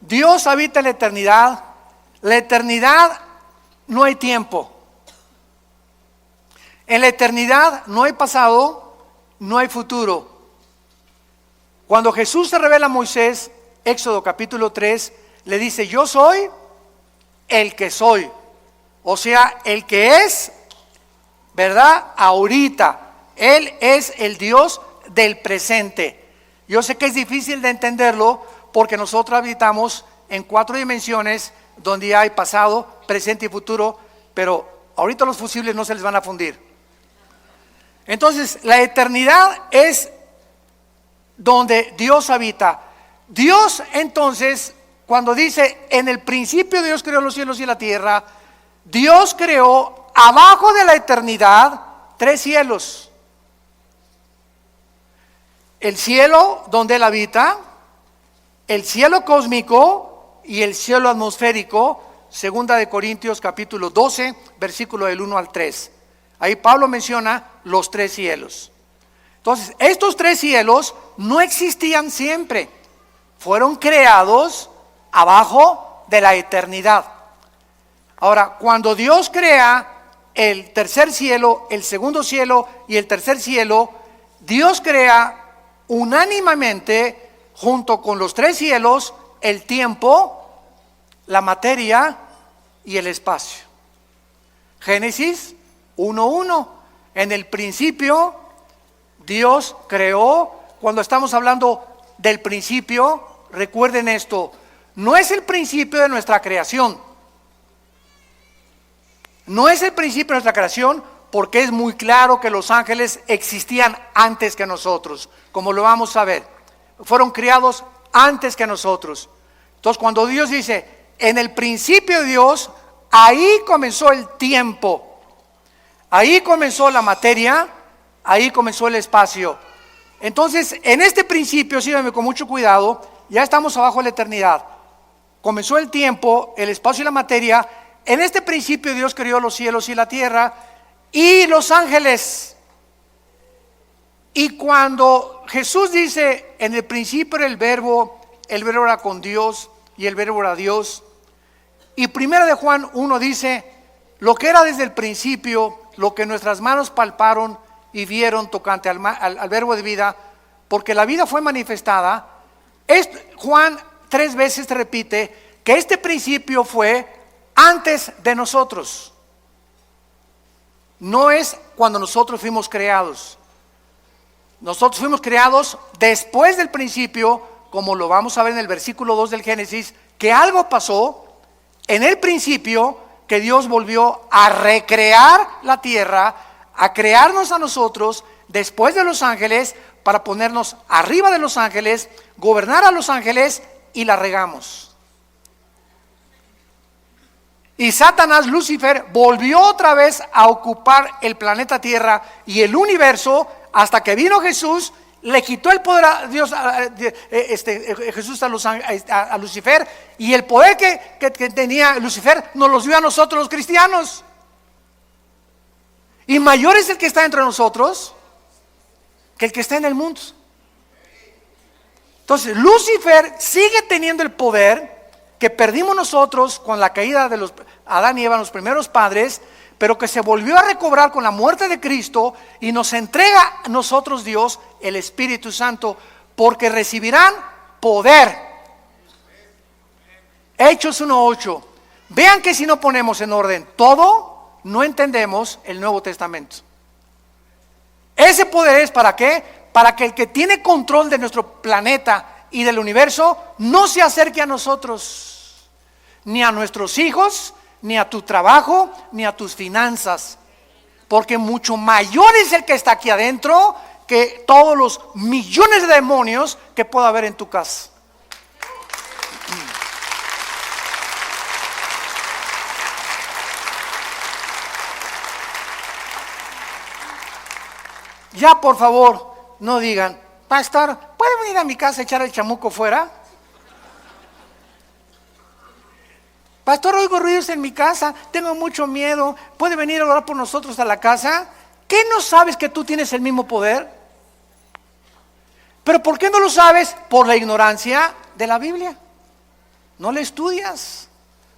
Dios habita en la eternidad. La eternidad no hay tiempo. En la eternidad no hay pasado, no hay futuro. Cuando Jesús se revela a Moisés, Éxodo capítulo 3, le dice: yo soy el que soy. O sea, el que es, ¿verdad? Ahorita. Él es el Dios del presente. Yo sé que es difícil de entenderlo porque nosotros habitamos en 4 dimensiones donde hay pasado, presente y futuro, pero ahorita los fusibles no se les van a fundir. Entonces, la eternidad es donde Dios habita. Dios, entonces, cuando dice, en el principio Dios creó los cielos y la tierra, Dios creó abajo de la eternidad 3 cielos. El cielo donde Él habita, el cielo cósmico y el cielo atmosférico, segunda de Corintios capítulo 12, versículo del 1 al 3. Ahí Pablo menciona los 3 cielos. Entonces, estos 3 cielos no existían siempre. Fueron creados abajo de la eternidad. Ahora, cuando Dios crea el tercer cielo, el segundo cielo y el tercer cielo, Dios crea unánimemente, junto con los 3 cielos, el tiempo, la materia y el espacio. Génesis 1:1. En el principio Dios creó. Cuando estamos hablando del principio, recuerden esto, no es el principio de nuestra creación. No es el principio de nuestra creación, porque es muy claro que los ángeles existían antes que nosotros, como lo vamos a ver. Fueron creados antes que nosotros. Entonces, cuando Dios dice, en el principio de Dios, ahí comenzó el tiempo. Ahí comenzó la materia, ahí comenzó el espacio. Entonces, en este principio, síganme con mucho cuidado, ya estamos abajo de la eternidad. Comenzó el tiempo, el espacio y la materia. En este principio Dios creó los cielos y la tierra y los ángeles. Y cuando Jesús dice, en el principio era el verbo era con Dios y el verbo era Dios. Y primera de Juan 1 dice, lo que era desde el principio, lo que nuestras manos palparon y vieron tocante al verbo de vida, porque la vida fue manifestada. Juan 3 veces te repite que este principio fue antes de nosotros. No es cuando nosotros fuimos creados. Nosotros fuimos creados después del principio, como lo vamos a ver en el versículo 2 del Génesis, que algo pasó en el principio que Dios volvió a recrear la tierra, a crearnos a nosotros después de los ángeles, para ponernos arriba de los ángeles, gobernar a los ángeles, y la regamos. Y Satanás, Lucifer, volvió otra vez a ocupar el planeta Tierra y el universo, hasta que vino Jesús, le quitó el poder a Dios, Jesús a Lucifer, y el poder que tenía Lucifer nos los dio a nosotros los cristianos. Y mayor es el que está entre nosotros que el que está en el mundo. Entonces Lucifer sigue teniendo el poder que perdimos nosotros con la caída de los Adán y Eva, los primeros padres, pero que se volvió a recobrar con la muerte de Cristo, y nos entrega a nosotros Dios el Espíritu Santo, porque recibirán poder. Hechos 1:8. Vean que si no ponemos en orden todo, no entendemos el Nuevo Testamento. Ese poder es ¿para qué? Para que el que tiene control de nuestro planeta y del universo no se acerque a nosotros, ni a nuestros hijos, ni a tu trabajo, ni a tus finanzas, porque mucho mayor es el que está aquí adentro que todos los millones de demonios que pueda haber en tu casa. Ya, por favor, no digan: pastor, ¿puede venir a mi casa a echar el chamuco fuera? Pastor, oigo ruidos en mi casa, tengo mucho miedo, ¿puede venir a orar por nosotros a la casa? ¿Qué no sabes que tú tienes el mismo poder? ¿Pero por qué no lo sabes? Por la ignorancia de la Biblia. No la estudias,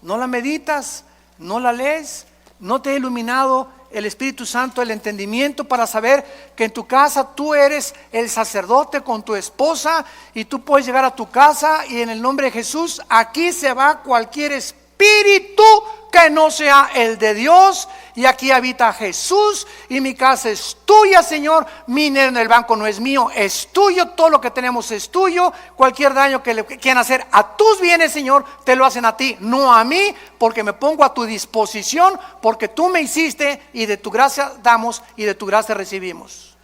no la meditas, no la lees, no te ha iluminado el Espíritu Santo el entendimiento para saber que en tu casa tú eres el sacerdote con tu esposa, y tú puedes llegar a tu casa y en el nombre de Jesús, aquí se va cualquier espíritu que no sea el de Dios, y aquí habita Jesús, y mi casa es tuya, Señor. Mi dinero en el banco no es mío, es tuyo. Todo lo que tenemos es tuyo. Cualquier daño que le quieran hacer a tus bienes, Señor, te lo hacen a ti, no a mí, porque me pongo a tu disposición, porque tú me hiciste, y de tu gracia damos y de tu gracia recibimos.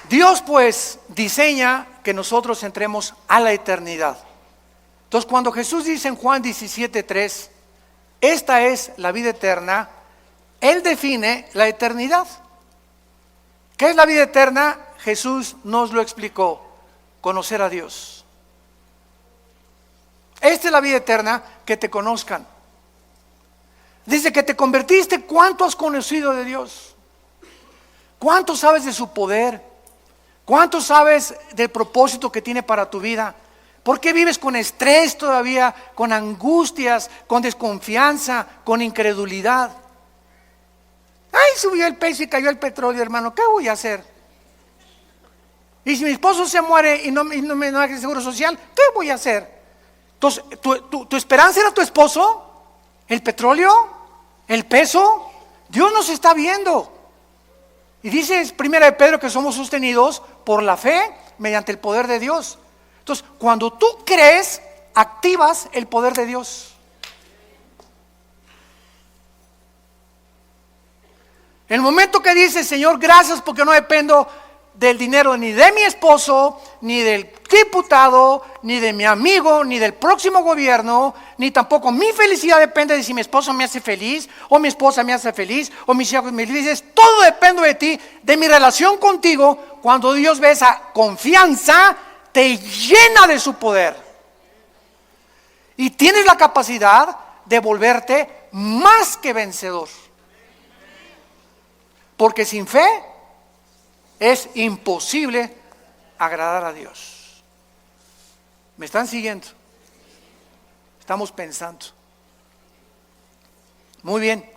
Dios pues diseña que nosotros entremos a la eternidad. Entonces, cuando Jesús dice en Juan 17:3, esta es la vida eterna, Él define la eternidad. ¿Qué es la vida eterna? Jesús nos lo explicó: conocer a Dios. Esta es la vida eterna, que te conozcan. Dice que te convertiste. ¿Cuánto has conocido de Dios? ¿Cuánto sabes de su poder? ¿Cuánto sabes del propósito que tiene para tu vida? ¿Por qué vives con estrés todavía, con angustias, con desconfianza, con incredulidad? Ay, subió el peso y cayó el petróleo, hermano, ¿qué voy a hacer? Y si mi esposo se muere y no me da el seguro social, ¿qué voy a hacer? Entonces, ¿tu esperanza era tu esposo? ¿El petróleo? ¿El peso? Dios nos está viendo. Y dice 1 de Pedro que somos sostenidos por la fe mediante el poder de Dios. Entonces, cuando tú crees, activas el poder de Dios. El momento que dices: Señor, gracias porque no dependo del dinero ni de mi esposo, ni del diputado, ni de mi amigo, ni del próximo gobierno, ni tampoco mi felicidad depende de si mi esposo me hace feliz, o mi esposa me hace feliz, o mis hijos me felices. Todo depende de ti, de mi relación contigo. Cuando Dios ve esa confianza, te llena de su poder. Y tienes la capacidad de volverte más que vencedor. Porque sin fe es imposible agradar a Dios. ¿Me están siguiendo? Estamos pensando. Muy bien.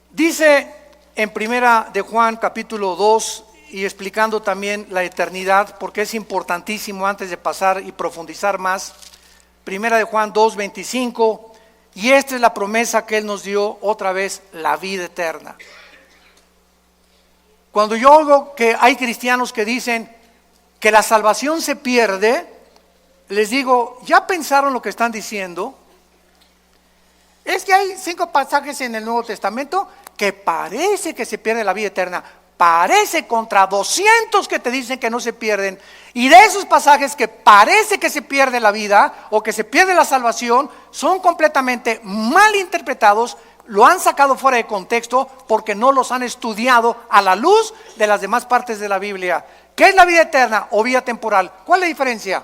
Dice en Primera de Juan capítulo 2, y explicando también la eternidad, porque es importantísimo antes de pasar y profundizar más. Primera de Juan 2:25, y esta es la promesa que Él nos dio otra vez: la vida eterna. Cuando yo oigo que hay cristianos que dicen que la salvación se pierde, les digo, ¿ya pensaron lo que están diciendo? Es que hay 5 pasajes en el Nuevo Testamento que parece que se pierde la vida eterna. Parece contra 200 que te dicen que no se pierden. Y de esos pasajes que parece que se pierde la vida o que se pierde la salvación, son completamente mal interpretados, lo han sacado fuera de contexto porque no los han estudiado a la luz de las demás partes de la Biblia. ¿Qué es la vida eterna o vida temporal? ¿Cuál es la diferencia?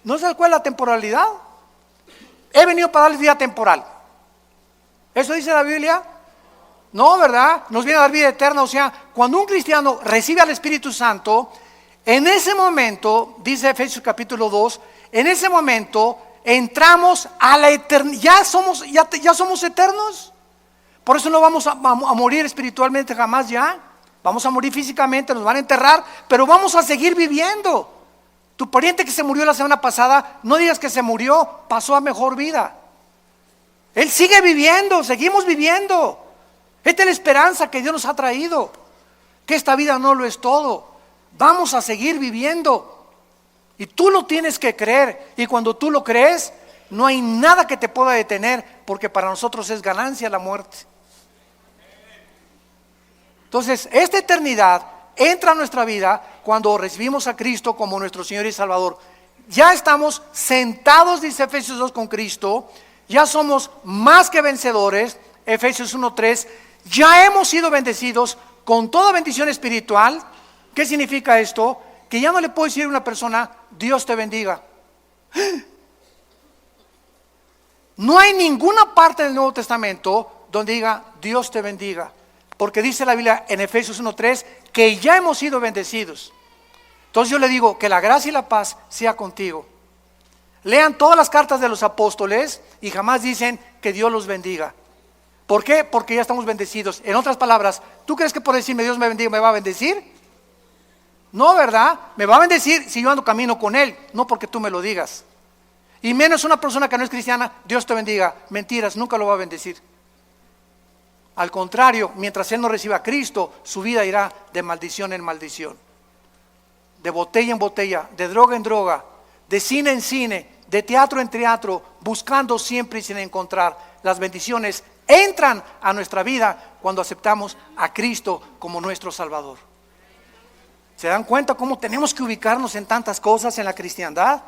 ¿No sabes cuál es la temporalidad? He venido para darles vida temporal. ¿Eso dice la Biblia? No, ¿verdad? Nos viene a dar vida eterna. O sea, cuando un cristiano recibe al Espíritu Santo, en ese momento, dice Efesios capítulo 2, en ese momento entramos a la eternidad. Ya somos eternos. Por eso no vamos a morir espiritualmente jamás ya. Vamos a morir físicamente, nos van a enterrar, pero vamos a seguir viviendo. Tu pariente que se murió la semana pasada, no digas que se murió, pasó a mejor vida. Él sigue viviendo, seguimos viviendo. Esta es la esperanza que Dios nos ha traído, que esta vida no lo es todo. Vamos a seguir viviendo. Y tú lo tienes que creer. Y cuando tú lo crees, no hay nada que te pueda detener, porque para nosotros es ganancia la muerte. Entonces, esta eternidad entra a nuestra vida cuando recibimos a Cristo como nuestro Señor y Salvador. Ya estamos sentados, dice Efesios 2, con Cristo. Ya somos más que vencedores, Efesios 1:3. Ya hemos sido bendecidos con toda bendición espiritual. ¿Qué significa esto? Que ya no le puedo decir a una persona, Dios te bendiga. No hay ninguna parte del Nuevo Testamento donde diga, Dios te bendiga. Porque dice la Biblia en Efesios 1:3 que ya hemos sido bendecidos. Entonces yo le digo, que la gracia y la paz sea contigo. Lean todas las cartas de los apóstoles y jamás dicen que Dios los bendiga. ¿Por qué? Porque ya estamos bendecidos. En otras palabras, ¿tú crees que por decirme Dios me bendiga me va a bendecir? No, ¿verdad? Me va a bendecir si yo ando camino con Él, no porque tú me lo digas. Y menos una persona que no es cristiana, Dios te bendiga. Mentiras, nunca lo va a bendecir. Al contrario, mientras él no reciba a Cristo, su vida irá de maldición en maldición, de botella en botella, de droga en droga, de cine en cine, de teatro en teatro, buscando siempre y sin encontrar. Las bendiciones entran a nuestra vida cuando aceptamos a Cristo como nuestro Salvador. ¿Se dan cuenta cómo tenemos que ubicarnos en tantas cosas en la cristiandad?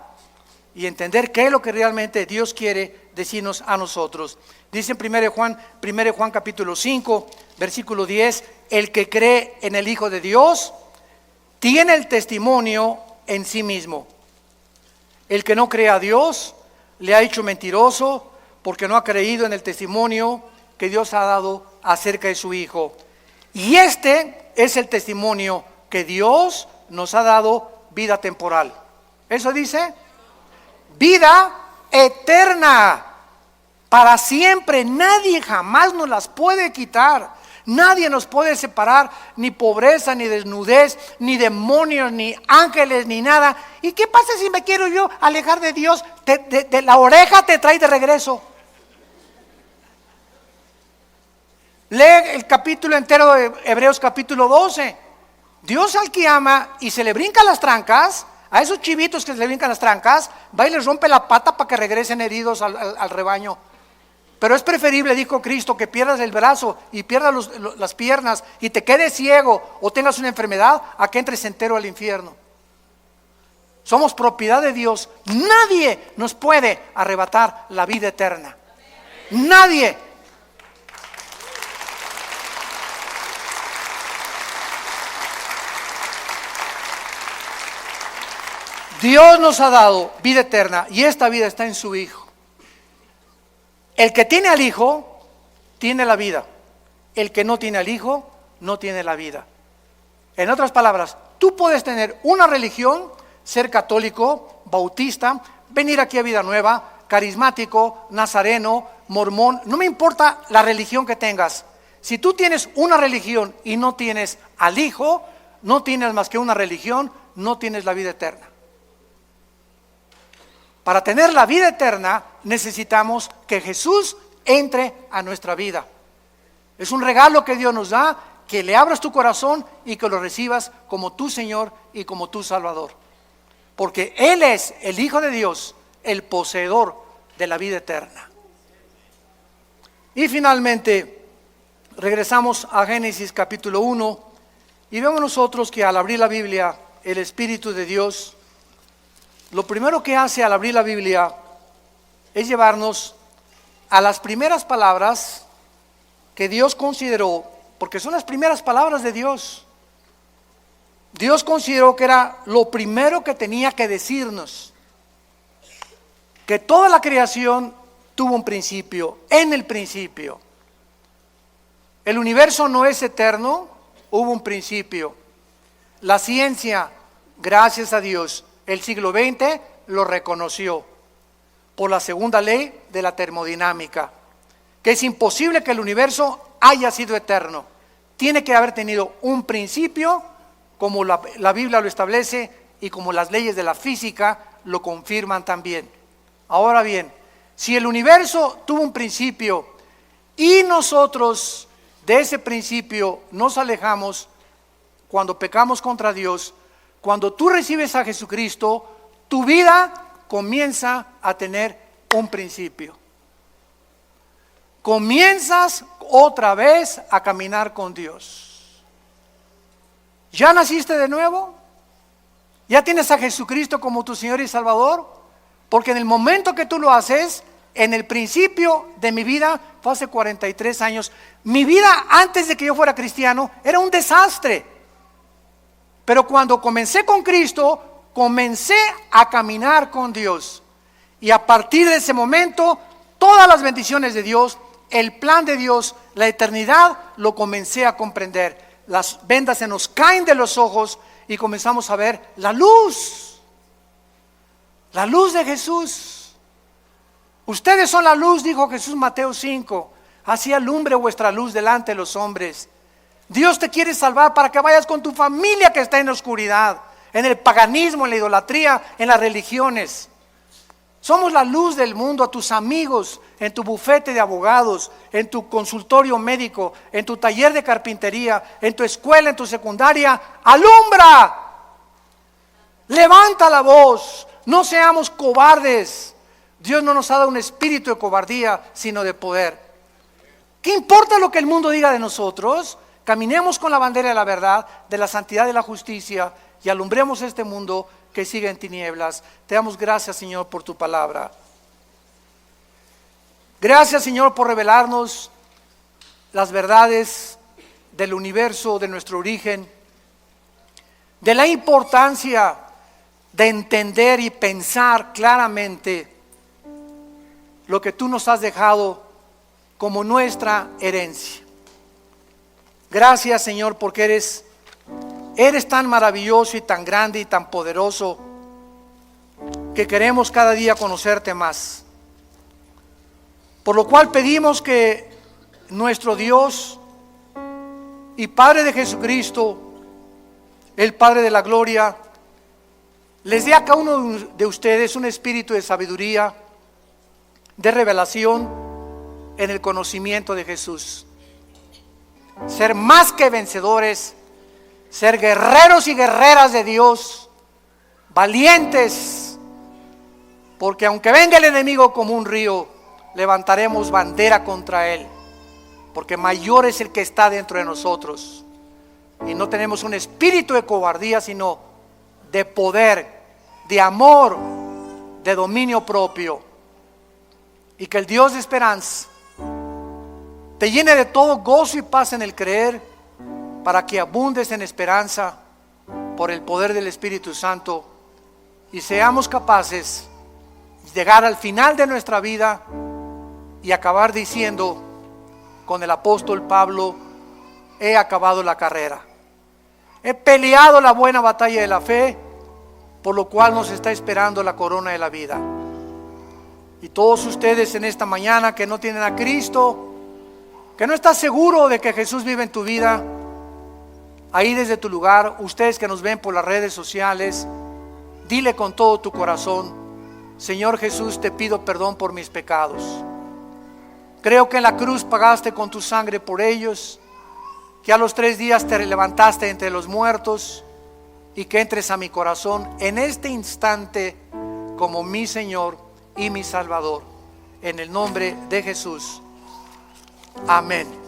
Y entender qué es lo que realmente Dios quiere decirnos a nosotros. Dice en 1 Juan capítulo 5, versículo 10, el que cree en el Hijo de Dios tiene el testimonio en sí mismo. El que no cree a Dios le ha hecho mentiroso, porque no ha creído en el testimonio que Dios ha dado acerca de su Hijo. Y este es el testimonio que Dios nos ha dado, vida temporal. ¿Eso dice? Vida eterna, para siempre. Nadie jamás nos las puede quitar. Nadie nos puede separar, ni pobreza, ni desnudez, ni demonios, ni ángeles, ni nada. ¿Y qué pasa si me quiero yo alejar de Dios? De la oreja te trae de regreso. Lee el capítulo entero de Hebreos capítulo 12. Dios al que ama y se le brincan las trancas, a esos chivitos que se le brincan las trancas, va y les rompe la pata para que regresen heridos al rebaño. Pero es preferible, dijo Cristo, que pierdas el brazo y pierdas las piernas y te quedes ciego o tengas una enfermedad, a que entres entero al infierno. Somos propiedad de Dios. Nadie nos puede arrebatar la vida eterna. Nadie. Dios nos ha dado vida eterna y esta vida está en su Hijo. El que tiene al Hijo tiene la vida. El que no tiene al Hijo no tiene la vida. En otras palabras, tú puedes tener una religión, ser católico, bautista, venir aquí a Vida Nueva, carismático, nazareno, mormón, no me importa la religión que tengas. Si tú tienes una religión y no tienes al Hijo, no tienes más que una religión, no tienes la vida eterna. Para tener la vida eterna necesitamos que Jesús entre a nuestra vida. Es un regalo que Dios nos da, que le abras tu corazón y que lo recibas como tu Señor y como tu Salvador. Porque Él es el Hijo de Dios, el poseedor de la vida eterna. Y finalmente, regresamos a Génesis capítulo 1 y vemos nosotros que al abrir la Biblia, el Espíritu de Dios, lo primero que hace al abrir la Biblia es llevarnos a las primeras palabras que Dios consideró, porque son las primeras palabras de Dios. Dios consideró que era lo primero que tenía que decirnos, que toda la creación tuvo un principio, en el principio. El universo no es eterno, hubo un principio. La ciencia, gracias a Dios, el siglo XX lo reconoció por la segunda ley de la termodinámica, que es imposible que el universo haya sido eterno. Tiene que haber tenido un principio, como la Biblia lo establece y como las leyes de la física lo confirman también. Ahora bien, si el universo tuvo un principio y nosotros de ese principio nos alejamos cuando pecamos contra Dios, cuando tú recibes a Jesucristo, tu vida comienza a tener un principio. Comienzas otra vez a caminar con Dios. ¿Ya naciste de nuevo? ¿Ya tienes a Jesucristo como tu Señor y Salvador? Porque en el momento que tú lo haces, en el principio de mi vida, fue hace 43 años, mi vida antes de que yo fuera cristiano era un desastre. Pero cuando comencé con Cristo, comencé a caminar con Dios. Y a partir de ese momento, todas las bendiciones de Dios, el plan de Dios, la eternidad, lo comencé a comprender. Las vendas se nos caen de los ojos y comenzamos a ver la luz de Jesús. Ustedes son la luz, dijo Jesús, Mateo 5. Así alumbre vuestra luz delante de los hombres. Dios te quiere salvar para que vayas con tu familia que está en la oscuridad, en el paganismo, en la idolatría, en las religiones. Somos la luz del mundo a tus amigos, en tu bufete de abogados, en tu consultorio médico, en tu taller de carpintería, en tu escuela, en tu secundaria. ¡Alumbra! Levanta la voz, no seamos cobardes. Dios no nos ha dado un espíritu de cobardía, sino de poder. ¿Qué importa lo que el mundo diga de nosotros? Caminemos con la bandera de la verdad, de la santidad y de la justicia y alumbremos este mundo que sigue en tinieblas. Te damos gracias, Señor, por tu palabra. Gracias, Señor, por revelarnos las verdades del universo, de nuestro origen, de la importancia de entender y pensar claramente lo que tú nos has dejado como nuestra herencia. Gracias, Señor, porque eres tan maravilloso y tan grande y tan poderoso que queremos cada día conocerte más. Por lo cual pedimos que nuestro Dios y Padre de Jesucristo, el Padre de la gloria, les dé a cada uno de ustedes un espíritu de sabiduría, de revelación en el conocimiento de Jesús. Ser más que vencedores, ser guerreros y guerreras de Dios, valientes, porque aunque venga el enemigo como un río, levantaremos bandera contra él, porque mayor es el que está dentro de nosotros. Y no tenemos un espíritu de cobardía, sino de poder, de amor, de dominio propio. Y que el Dios de esperanza te llene de todo gozo y paz en el creer, para que abundes en esperanza por el poder del Espíritu Santo y seamos capaces de llegar al final de nuestra vida y acabar diciendo con el apóstol Pablo: he acabado la carrera, he peleado la buena batalla de la fe, por lo cual nos está esperando la corona de la vida. Y todos ustedes en esta mañana que no tienen a Cristo, que no estás seguro de que Jesús vive en tu vida, ahí desde tu lugar, ustedes que nos ven por las redes sociales, dile con todo tu corazón: Señor Jesús, te pido perdón por mis pecados. Creo que en la cruz pagaste con tu sangre por ellos, que a los 3 días te levantaste entre los muertos y que entres a mi corazón en este instante como mi Señor y mi Salvador. En el nombre de Jesús. Amén.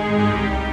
Señor.